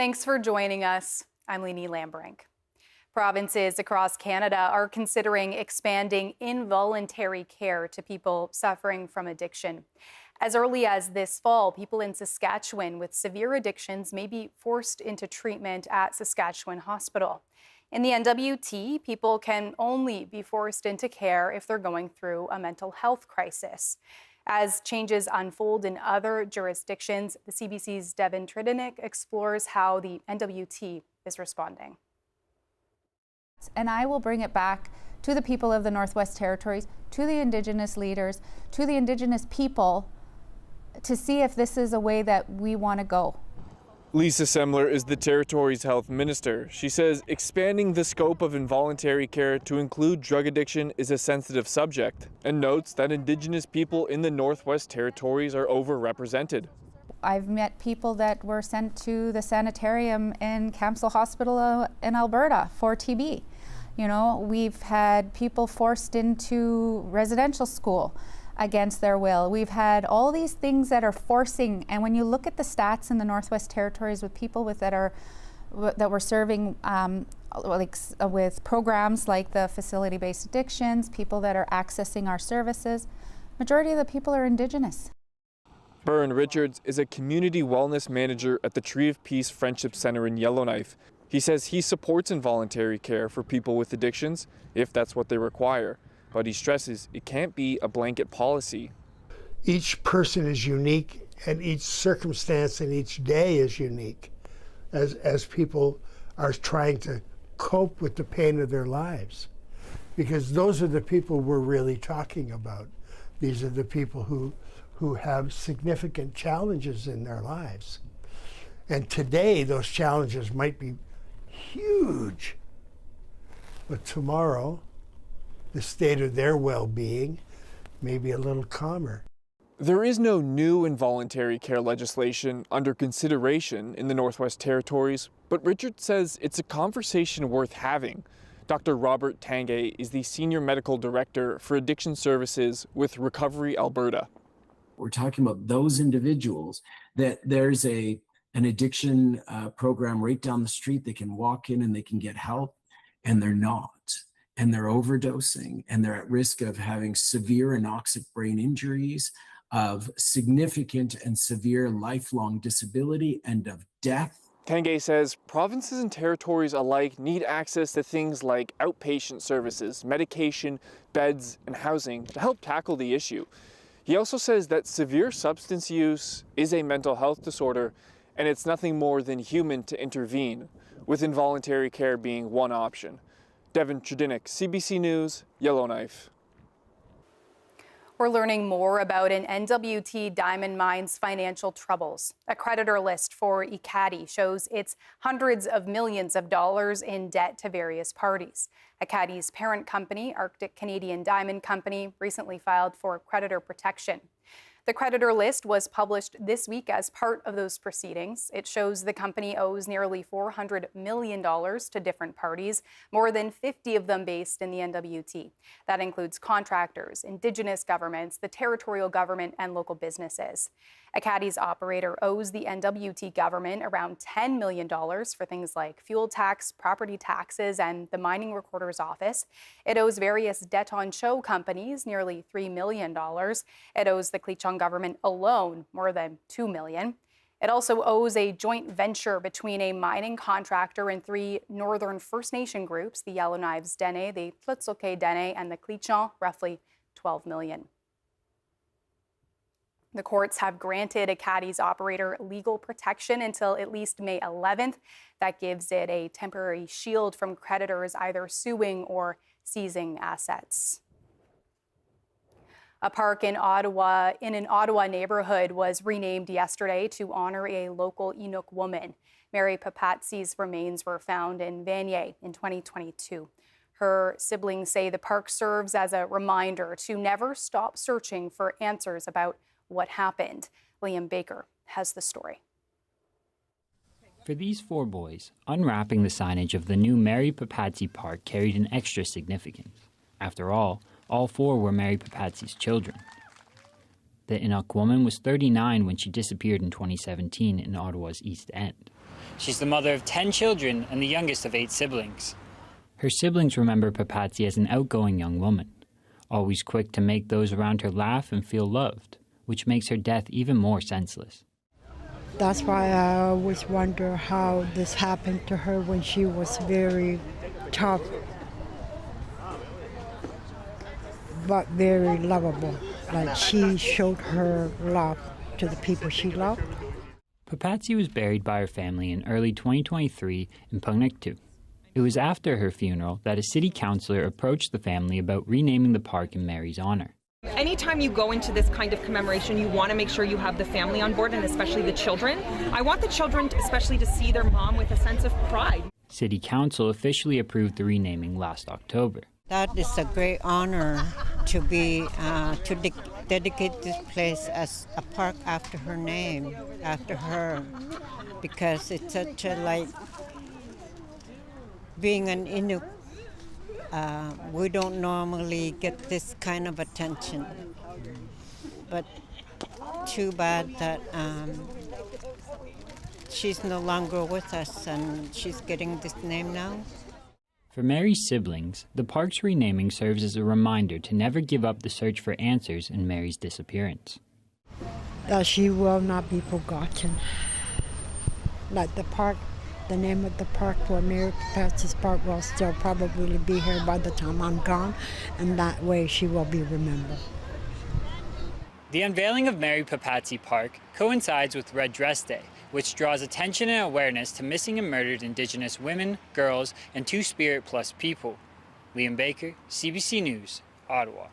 Thanks for joining us. I'm Leanie Lambrink. Provinces across Canada are considering expanding involuntary care to people suffering from addiction. As early as this fall, people in Saskatchewan with severe addictions may be forced into treatment at Saskatchewan Hospital. In the NWT, people can only be forced into care if they're going through a mental health crisis. As changes unfold in other jurisdictions, the CBC's Devin Tridinik explores how the NWT is responding. And I will bring it back to the people of the Northwest Territories, to the Indigenous leaders, to the Indigenous people, to see if this is a way that we want to go. Lisa Semler is the Territory's health minister. She says expanding the scope of involuntary care to include drug addiction is a sensitive subject, and notes that Indigenous people in the Northwest Territories are overrepresented. I've met people that were sent to the sanitarium in Camsell Hospital in Alberta for TB. You know, we've had people forced into residential school against their will. We've had all these things that are forcing, and when you look at the stats in the Northwest Territories with people that we're serving with programs like the facility-based addictions, people that are accessing our services, majority of the people are Indigenous. Byrne Richards is a community wellness manager at the Tree of Peace Friendship Center in Yellowknife. He says he supports involuntary care for people with addictions if that's what they require. But he stresses it can't be a blanket policy. Each person is unique, and each circumstance and each day is unique as people are trying to cope with the pain of their lives. Because those are the people we're really talking about. These are the people who have significant challenges in their lives. And today, those challenges might be huge. But tomorrow, the state of their well-being may be a little calmer. There is no new involuntary care legislation under consideration in the Northwest Territories, but Richard says it's a conversation worth having. Dr. Robert Tanguay is the Senior Medical Director for Addiction Services with Recovery Alberta. We're talking about those individuals that there's an addiction program right down the street. They can walk in and they can get help, and they're not. And they're overdosing, and they're at risk of having severe anoxic brain injuries, of significant and severe lifelong disability, and of death. Tanguay says provinces and territories alike need access to things like outpatient services, medication, beds, and housing to help tackle the issue. He also says that severe substance use is a mental health disorder, and it's nothing more than human to intervene, with involuntary care being one option. Devin Tridinik, CBC News, Yellowknife. We're learning more about an NWT diamond mine's financial troubles. A creditor list for Ekati shows it's hundreds of millions of dollars in debt to various parties. Ekati's parent company, Arctic Canadian Diamond Company, recently filed for creditor protection. The creditor list was published this week as part of those proceedings. It shows the company owes nearly $400 million to different parties, more than 50 of them based in the NWT. That includes contractors, Indigenous governments, the territorial government, and local businesses. Ekati's operator owes the NWT government around $10 million for things like fuel tax, property taxes, and the mining recorder's office. It owes various debt-on-show companies nearly $3 million. It owes the Cleachon government alone more than $2 million. It also owes a joint venture between a mining contractor and 3 northern First Nation groups, the Yellowknives Dene, the Tlutsoke Dene, and the Cleachon, roughly $12 million. The courts have granted Ekati's operator legal protection until at least May 11th. That gives it a temporary shield from creditors either suing or seizing assets. A park in Ottawa, in an Ottawa neighborhood, was renamed yesterday to honor a local Inuk woman. Mary Papatsie's remains were found in Vanier in 2022. Her siblings say the park serves as a reminder to never stop searching for answers about what happened. Liam Baker has the story. For these 4 boys, unwrapping the signage of the new Mary Papatsie Park carried an extra significance. After all 4 were Mary Papatsie's children. The Inuk woman was 39 when she disappeared in 2017 in Ottawa's East End. She's the mother of 10 children and the youngest of 8 siblings. Her siblings remember Papatsie as an outgoing young woman, always quick to make those around her laugh and feel loved, which makes her death even more senseless. That's why I always wonder how this happened to her when she was very tough, but very lovable. Like she showed her love to the people she loved. Papatsie was buried by her family in early 2023 in Pungnaktu. It was after her funeral that a city councillor approached the family about renaming the park in Mary's honor. Anytime you go into this kind of commemoration, you want to make sure you have the family on board, and especially the children. I want the children especially to see their mom with a sense of pride. City Council officially approved the renaming last October. That is a great honor to be dedicate this place as a park after her name, after her, because it's such a being an Inuk. We don't normally get this kind of attention, but too bad that she's no longer with us and she's getting this name now. For Mary's siblings, the park's renaming serves as a reminder to never give up the search for answers in Mary's disappearance. That she will not be forgotten. Like the park, the name of the park for Mary Papatsie's Park will still probably be here by the time I'm gone, and that way she will be remembered. The unveiling of Mary Papatsie Park coincides with Red Dress Day, which draws attention and awareness to missing and murdered Indigenous women, girls, and Two-Spirit Plus people. Liam Baker, CBC News, Ottawa.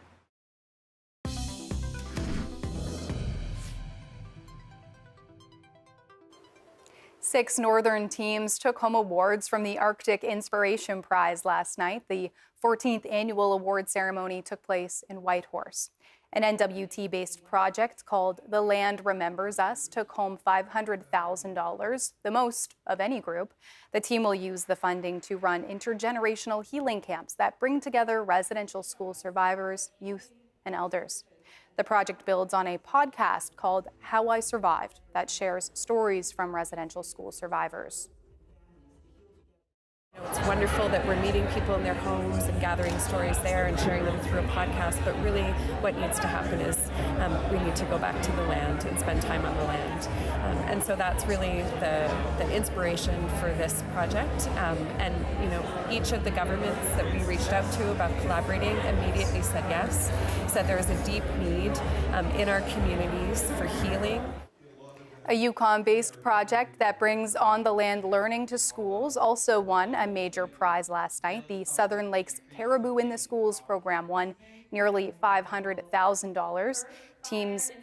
Six northern teams took home awards from the Arctic Inspiration Prize last night. The 14th annual award ceremony took place in Whitehorse. An NWT-based project called The Land Remembers Us took home $500,000, the most of any group. The team will use the funding to run intergenerational healing camps that bring together residential school survivors, youth, and elders. The project builds on a podcast called How I Survived that shares stories from residential school survivors. It's wonderful that we're meeting people in their homes and gathering stories there and sharing them through a podcast, but really what needs to happen is we need to go back to the land and spend time on the land. And so that's really the inspiration for this project. And each of the governments that we reached out to about collaborating immediately said yes, said there is a deep need in our communities for healing. A Yukon-based project that brings on-the-land learning to schools also won a major prize last night. The Southern Lakes Caribou in the Schools program won nearly $500,000.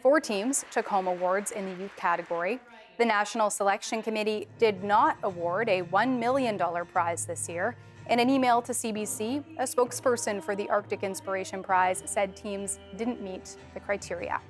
Four teams took home awards in the youth category. The National Selection Committee did not award a $1 million prize this year. In an email to CBC, a spokesperson for the Arctic Inspiration Prize said teams didn't meet the criteria.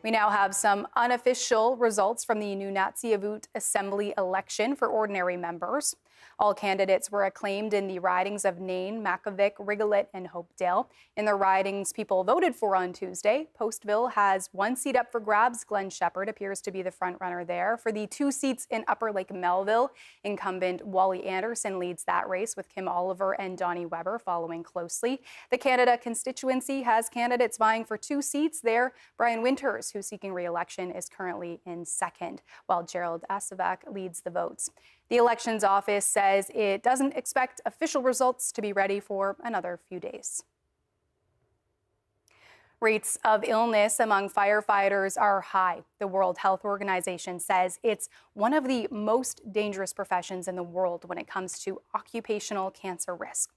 We now have some unofficial results from the Nunatsiavut Assembly election for ordinary members. All candidates were acclaimed in the ridings of Nain, Makavik, Rigolet, and Hopedale. In the ridings people voted for on Tuesday, Postville has one seat up for grabs. Glenn Shepherd appears to be the front-runner there. For the 2 seats in Upper Lake Melville, incumbent Wally Anderson leads that race with Kim Oliver and Donnie Weber following closely. The Canada constituency has candidates vying for 2 seats there. Brian Winters, who's seeking re-election, is currently in second, while Gerald Asavac leads the votes. The elections office says it doesn't expect official results to be ready for another few days. Rates of illness among firefighters are high. The World Health Organization says it's one of the most dangerous professions in the world when it comes to occupational cancer risk.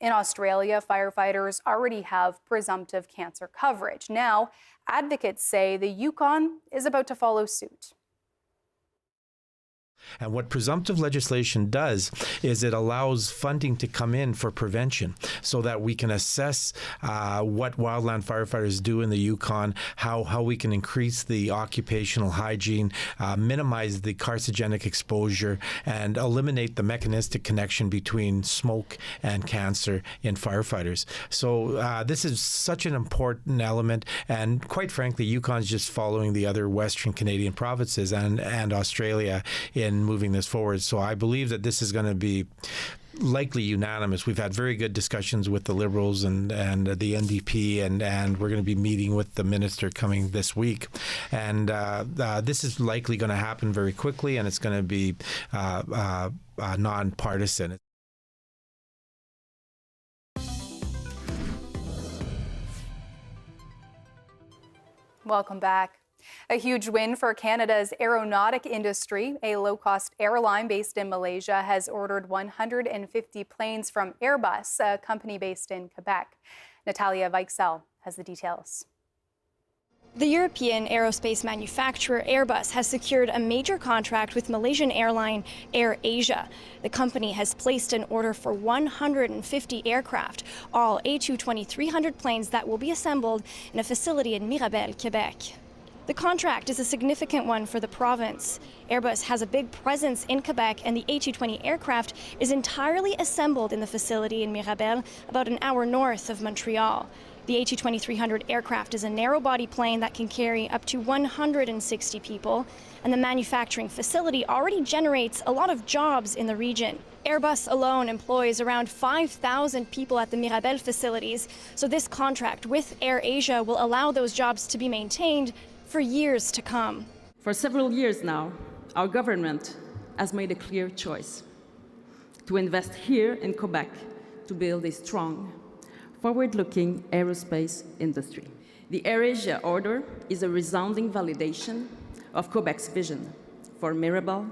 In Australia, firefighters already have presumptive cancer coverage. Now, advocates say the Yukon is about to follow suit. And what presumptive legislation does is it allows funding to come in for prevention so that we can assess what wildland firefighters do in the Yukon, how we can increase the occupational hygiene, minimize the carcinogenic exposure, and eliminate the mechanistic connection between smoke and cancer in firefighters. So this is such an important element, and quite frankly, Yukon's just following the other Western Canadian provinces and Australia in moving this forward. So I believe that this is going to be likely unanimous. We've had very good discussions with the Liberals and the NDP, and we're going to be meeting with the minister coming this week. And this is likely going to happen very quickly, and it's going to be nonpartisan. Welcome back. A huge win for Canada's aeronautic industry. A low-cost airline based in Malaysia has ordered 150 planes from Airbus, a company based in Quebec. Natalia Weichsel has the details. The European aerospace manufacturer Airbus has secured a major contract with Malaysian airline AirAsia. The company has placed an order for 150 aircraft, all A220-300 planes that will be assembled in a facility in Mirabel, Quebec. The contract is a significant one for the province. Airbus has a big presence in Quebec, and the A220 aircraft is entirely assembled in the facility in Mirabel, about an hour north of Montreal. The A220-300 aircraft is a narrow-body plane that can carry up to 160 people, and the manufacturing facility already generates a lot of jobs in the region. Airbus alone employs around 5,000 people at the Mirabel facilities, so this contract with AirAsia will allow those jobs to be maintained for years to come. For several years now, our government has made a clear choice to invest here in Quebec to build a strong, forward-looking aerospace industry. The AirAsia order is a resounding validation of Quebec's vision for Mirabel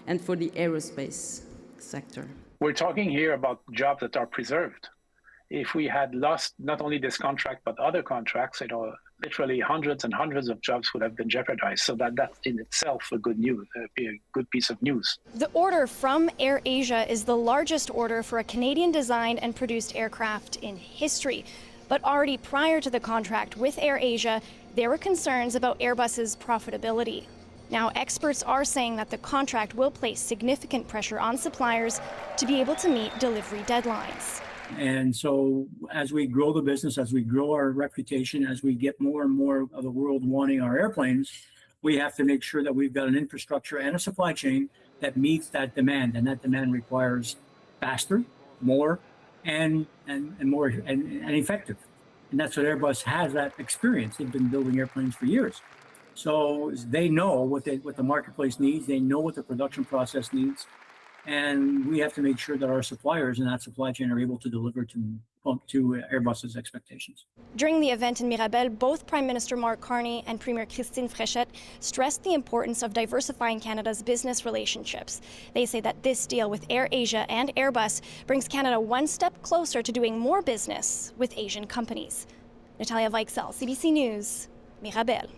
and for the aerospace sector. We're talking here about jobs that are preserved. If we had lost not only this contract, but other contracts, literally hundreds and hundreds of jobs would have been jeopardized. So that's in itself a good piece of news. The order from AirAsia is the largest order for a Canadian-designed and produced aircraft in history. But already prior to the contract with AirAsia, there were concerns about Airbus's profitability. Now, experts are saying that the contract will place significant pressure on suppliers to be able to meet delivery deadlines. And so as we grow the business, as we grow our reputation, as we get more and more of the world wanting our airplanes, we have to make sure that we've got an infrastructure and a supply chain that meets that demand. And that demand requires faster, more, and more and effective. And that's what Airbus has, that experience. They've been building airplanes for years. So they know what the marketplace needs. They know what the production process needs. And we have to make sure that our suppliers in that supply chain are able to deliver to Airbus's expectations. During the event in Mirabel, both Prime Minister Mark Carney and Premier Christine Fréchette stressed the importance of diversifying Canada's business relationships. They say that this deal with AirAsia and Airbus brings Canada one step closer to doing more business with Asian companies. Natalia Weichsel, CBC News, Mirabel.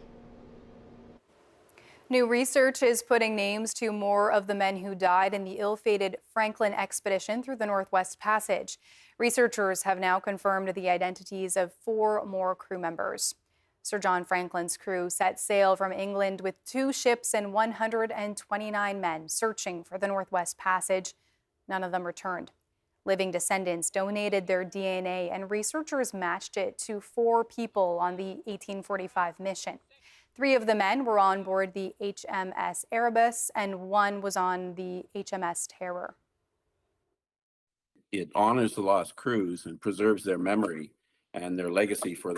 New research is putting names to more of the men who died in the ill-fated Franklin expedition through the Northwest Passage. Researchers have now confirmed the identities of 4 more crew members. Sir John Franklin's crew set sail from England with 2 ships and 129 men searching for the Northwest Passage. None of them returned. Living descendants donated their DNA, and researchers matched it to 4 people on the 1845 mission. 3 of the men were on board the HMS Airbus, and 1 was on the HMS Terror. It honors the lost crews and preserves their memory and their legacy for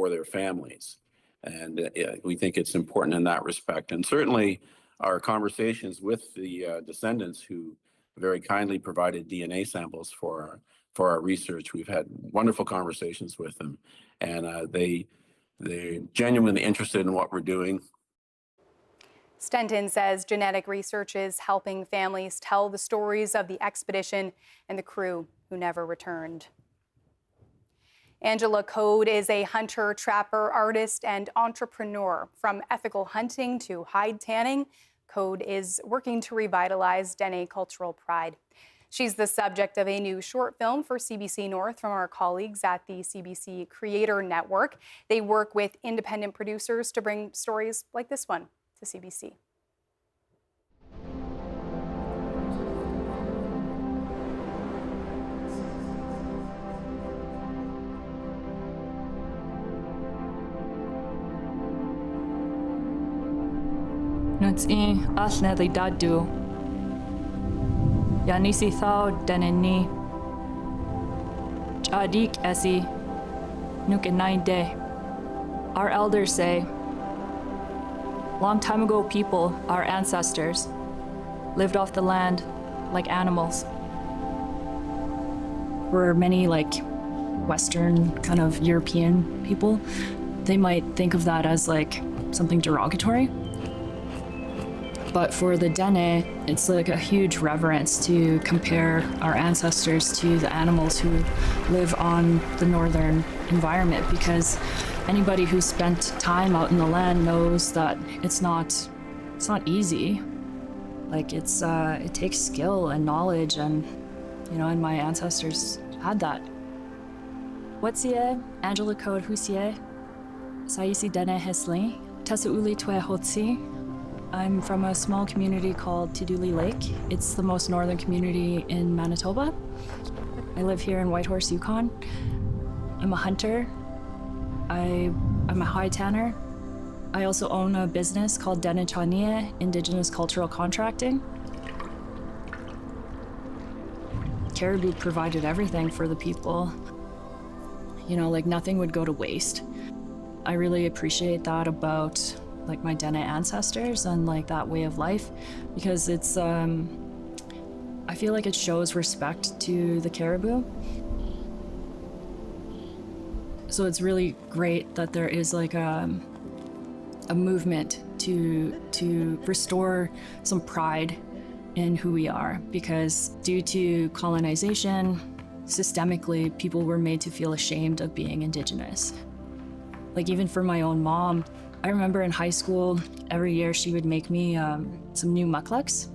their families. And we think it's important in that respect. And certainly our conversations with the descendants who very kindly provided DNA samples for our research, we've had wonderful conversations with them. And they're genuinely interested in what we're doing. Stenton says genetic research is helping families tell the stories of the expedition and the crew who never returned. Angela Code is a hunter, trapper, artist, and entrepreneur. From ethical hunting to hide tanning, Code is working to revitalize Dene cultural pride. She's the subject of a new short film for CBC North from our colleagues at the CBC Creator Network. They work with independent producers to bring stories like this one to CBC. Nutsi asneli dadu. Yanisi thao deneni. Chadik esi. Nukenai de. Our elders say, long time ago people, our ancestors, lived off the land like animals. For many Western kind of European people, they might think of that as something derogatory. But for the Dene, it's a huge reverence to compare our ancestors to the animals who live on the northern environment, because anybody who spent time out in the land knows that it's not easy. It takes skill and knowledge, and and my ancestors had that. Whatsie, Angela Code Husie, Saisi Dene Hesli, Tessauli Twe Hotsi. I'm from a small community called Tiduli Lake. It's the most northern community in Manitoba. I live here in Whitehorse, Yukon. I'm a hunter. I'm a high tanner. I also own a business called Dene Chanie, Indigenous Cultural Contracting. Caribou provided everything for the people. Nothing would go to waste. I really appreciate that about my Dene ancestors and that way of life, because it's I feel like it shows respect to the caribou. So it's really great that there is a movement to restore some pride in who we are, because due to colonization, systemically, people were made to feel ashamed of being Indigenous. Even for my own mom, I remember in high school, every year she would make me some new mucklucks.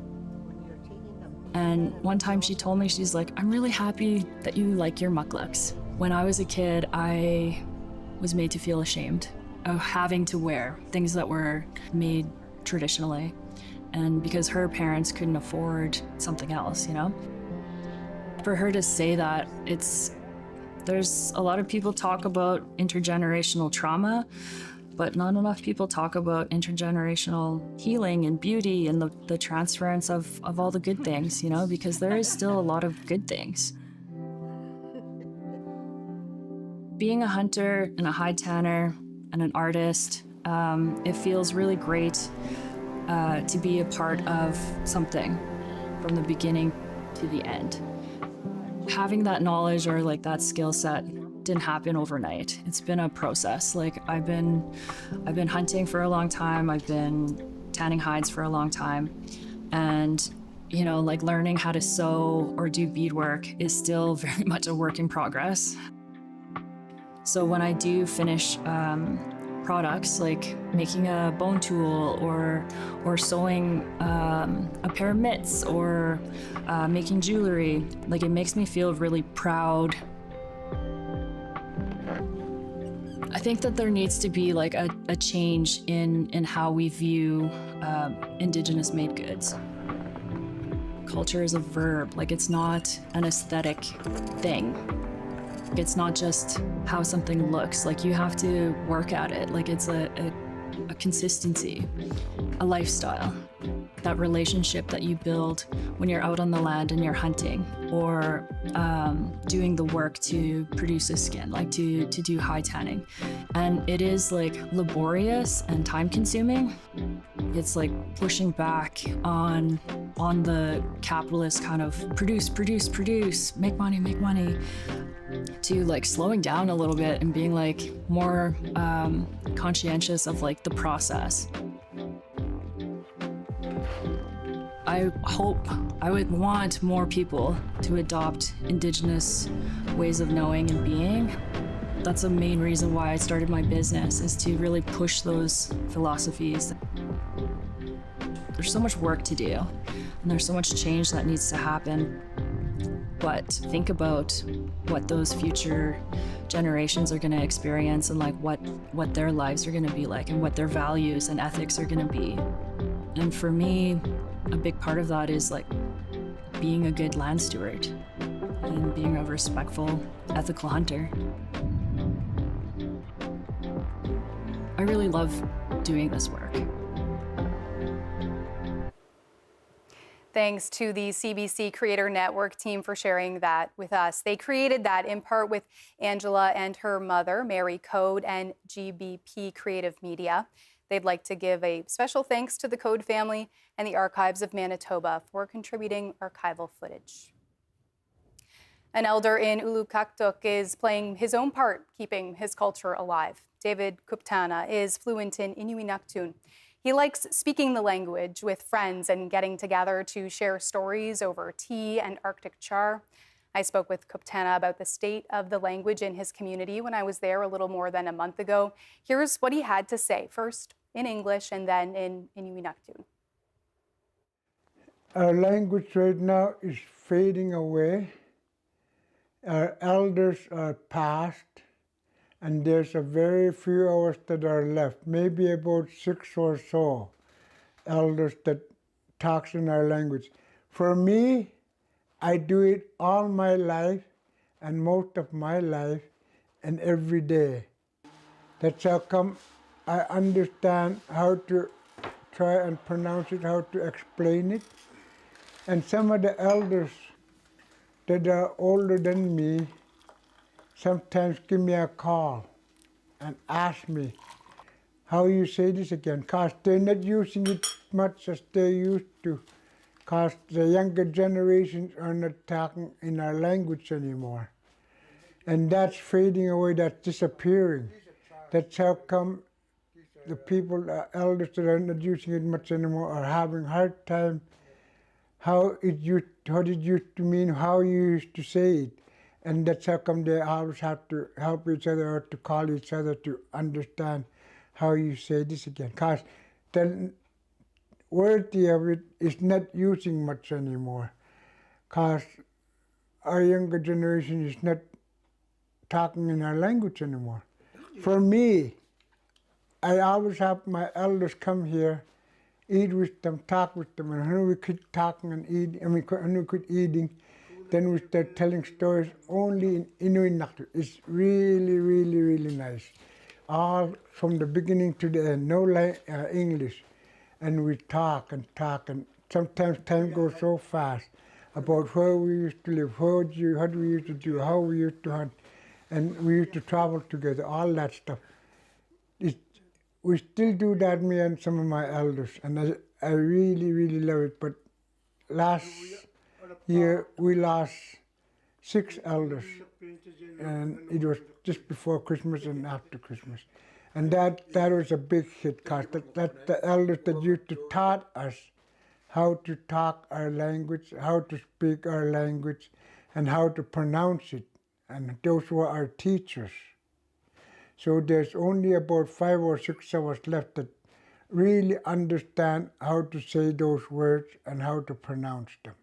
And one time she told me, she's like, I'm really happy that you like your mucklucks. When I was a kid, I was made to feel ashamed of having to wear things that were made traditionally. And because her parents couldn't afford something else, For her to say that, there's a lot of people talk about intergenerational trauma, but not enough people talk about intergenerational healing and beauty and the transference of all the good things, because there is still a lot of good things. Being a hunter and a high tanner and an artist, it feels really great to be a part of something from the beginning to the end. Having that knowledge or that skill set didn't happen overnight. It's been a process. I've been hunting for a long time. I've been tanning hides for a long time. And, learning how to sew or do beadwork is still very much a work in progress. So when I do finish products like making a bone tool or sewing a pair of mitts or making jewelry, it makes me feel really proud. I think that there needs to be a change in how we view Indigenous made goods. Culture is a verb, it's not an aesthetic thing. It's not just how something looks, you have to work at it. It's a consistency, a lifestyle. That relationship that you build when you're out on the land and you're hunting or doing the work to produce a skin, to do high tanning. And it is laborious and time consuming. It's pushing back on the capitalist kind of produce, make money, to slowing down a little bit and being more conscientious of the process. I would want more people to adopt Indigenous ways of knowing and being. That's the main reason why I started my business, is to really push those philosophies. there's so much work to do, and there's so much change that needs to happen. But think about what those future generations are going to experience, and like what their lives are going to be like, and what their values and ethics are going to be. And for me, a big part of that is like being a good land steward and being a respectful, ethical hunter. I really love doing this work. Thanks to the CBC Creator Network team for sharing that with us. They created that in part with Angela and her mother, Mary Code, and GBP Creative Media. They'd like to give a special thanks to the Code family and the Archives of Manitoba for contributing archival footage. An elder in Ulukaktuk is playing his own part, keeping his culture alive. David Kuptana is fluent in Inuinnaqtun. He likes speaking the language with friends and getting together to share stories over tea and Arctic char. I spoke with Kuptana about the state of the language in his community when I was there a little more than a month ago. Here's what he had to say, first in English and then in Inuinnaqtun. Our language right now is fading away. Our elders are past, and there's a very few hours that are left, maybe about 6 or so elders that talks in our language. For me, I do it all my life and most of my life and every day. That's how come I understand how to try and pronounce it, how to explain it. And some of the elders that are older than me sometimes give me a call and ask me how you say this again, because they're not using it much as they used to, because the younger generations are not talking in our language anymore. And that's fading away, that's disappearing. That's how come the people, elders that are not using it much anymore are having a hard time how it used to mean, how you used to say it. And that's how come they always have to help each other or to call each other to understand how you say this again. Because the worthy of it is not using much anymore. Because our younger generation is not talking in our language anymore. For me, I always have my elders come here, eat with them, talk with them, and when we quit talking and eating, when we quit eating, then we start telling stories only in Inuinnaqtun. It's really, really, really nice. All from the beginning to the end, no English. And we talk, and sometimes time goes so fast about where we used to live, what we used to do, how we used to hunt, and we used to travel together, all that stuff. We still do that, me and some of my elders, and I really, really love it. But last year we lost 6 elders, and it was just before Christmas and after Christmas. And that was a big hit, because that's the elders that used to taught us how to talk our language, how to speak our language, and how to pronounce it. And those were our teachers. So there's only about 5 or 6 of us left that really understand how to say those words and how to pronounce them.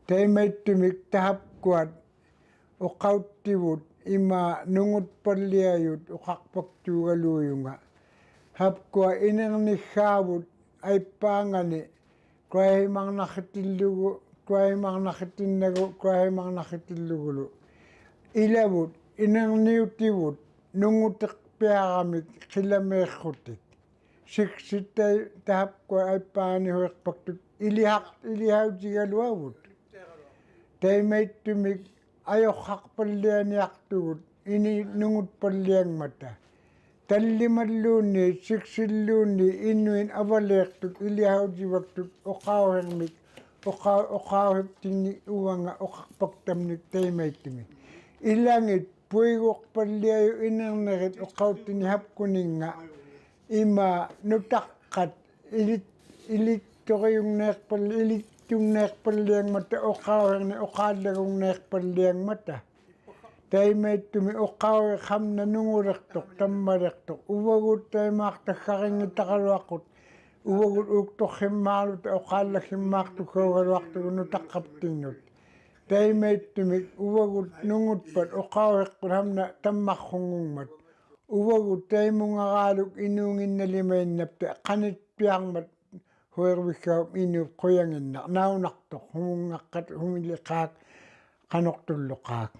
They made to me tahap kuat o kautiwut ima nungut paliayut o kakpak tugaluyunga. Hap kua inang ni khawut ay pangani kway mang nakitilugo kway mang nakitinago kway mang nakitilugo. Ilawut inang niutiwut nungutak piagamit kilamekhutik. Siksitay tahap kua ay pani hoek paktuk ilihaw jigaluawut. They made to me ayo hakpalian yaktut ini nungut paliang mata. Tallimaluni, siksiluni, inuin avalektut, ilihaw jiwaktut, okawang mik, okawang tini uwanga, okakpaktamnik, they made to me. Ilangit, puigok paliayo inang nakit, okaw tinihap kuninga, ima nutakat, ilit to yung nekpal, ilit yung nekpaliang mata, okawang na okadagong nekpaliang mata. They made to me okaw ham na nunguraktok, tamaraktok, uwagut tay makta kaking itakalwakot, Uwagut ukto himalu te okala himak tu kawal waktu unu takaptinut. Tay mate timik uwagut nungut pat okawek ramna tamak hungumat. Uwagut tay mungagaluk inungin na limain napte kanit piang mat huwag wikaw inu koyangin na naunakto humungakat humilikak kanok tulukak.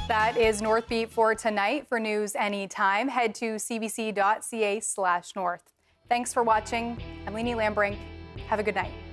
That is Northbeat for tonight. For news anytime, head to cbc.ca/north. Thanks for watching. I'm Leanie Lambrink. Have a good night.